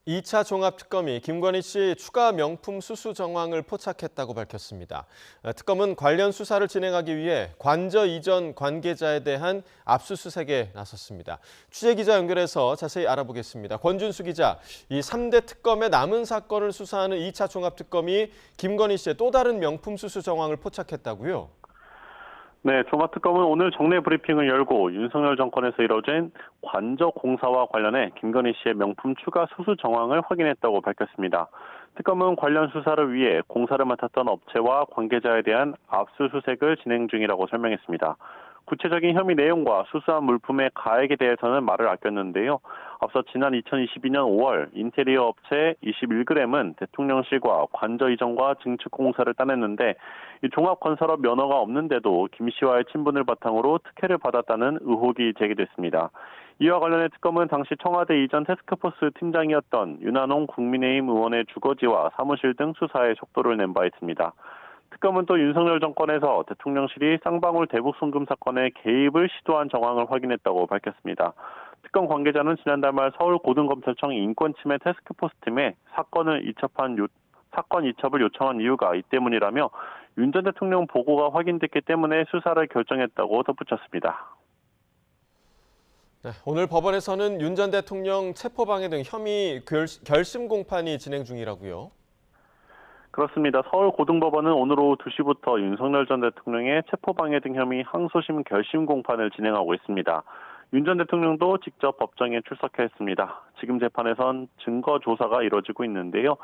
2차 종합특검이 김건희 씨 추가 명품 수수 정황을 포착했다고 밝혔습니다. 특검은 관련 수사를 진행하기 위해 관저 이전 관계자에 대한 압수수색에 나섰습니다. 취재기자 연결해서 자세히 알아보겠습니다. 권준수 기자, 이 3대 특검의 남은 사건을 수사하는 2차 종합특검이 김건희 씨의 또 다른 명품 수수 정황을 포착했다고요? 네, 종합특검은 오늘 정례 브리핑을 열고 윤석열 정권에서 이뤄진 관저 공사와 관련해 김건희 씨의 명품 추가 수수 정황을 확인했다고 밝혔습니다. 특검은 관련 수사를 위해 공사를 맡았던 업체와 관계자에 대한 압수수색을 진행 중이라고 설명했습니다. 구체적인 혐의 내용과 수수한 물품의 가액에 대해서는 말을 아꼈는데요. 앞서 지난 2022년 5월 인테리어 업체 21g은 대통령실과 관저 이전과 증축 공사를 따냈는데 이 종합건설업 면허가 없는데도 김 씨와의 친분을 바탕으로 특혜를 받았다는 의혹이 제기됐습니다. 이와 관련해 특검은 당시 청와대 이전 태스크포스 팀장이었던 윤한홍 국민의힘 의원의 주거지와 사무실 등 수사에 속도를 낸 바 있습니다. 특검은 또 윤석열 정권에서 대통령실이 쌍방울 대북 송금 사건에 개입을 시도한 정황을 확인했다고 밝혔습니다. 특검 관계자는 지난달 말 서울고등검찰청 인권침해 태스크포스팀에 사건 이첩을 요청한 이유가 이 때문이라며 윤 전 대통령 보고가 확인됐기 때문에 수사를 결정했다고 덧붙였습니다. 네, 오늘 법원에서는 윤 전 대통령 체포방해 등 혐의 결심 공판이 진행 중이라고요? 그렇습니다. 서울고등법원은 오늘 오후 2시부터 윤석열 전 대통령의 체포방해 등 혐의 항소심 결심 공판을 진행하고 있습니다. 윤 전 대통령도 직접 법정에 출석했습니다. 지금 재판에선 증거 조사가 이뤄지고 있는데요.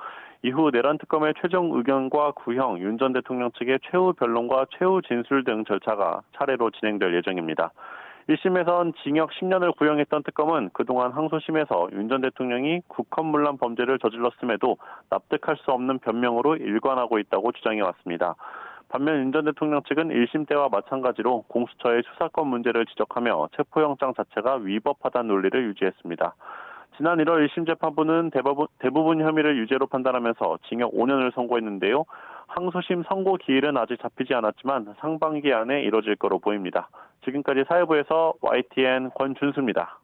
이후 내란 특검의 최종 의견과 구형, 윤 전 대통령 측의 최후 변론과 최후 진술 등 절차가 차례로 진행될 예정입니다. 1심에선 징역 10년을 구형했던 특검은 그동안 항소심에서 윤 전 대통령이 국헌문란 범죄를 저질렀음에도 납득할 수 없는 변명으로 일관하고 있다고 주장해왔습니다. 반면 윤 전 대통령 측은 1심 때와 마찬가지로 공수처의 수사권 문제를 지적하며 체포영장 자체가 위법하다는 논리를 유지했습니다. 지난 1월 1심 재판부는 대부분 혐의를 유죄로 판단하면서 징역 5년을 선고했는데요. 항소심 선고 기일은 아직 잡히지 않았지만 상반기 안에 이뤄질 거로 보입니다. 지금까지 사회부에서 YTN 권준수입니다.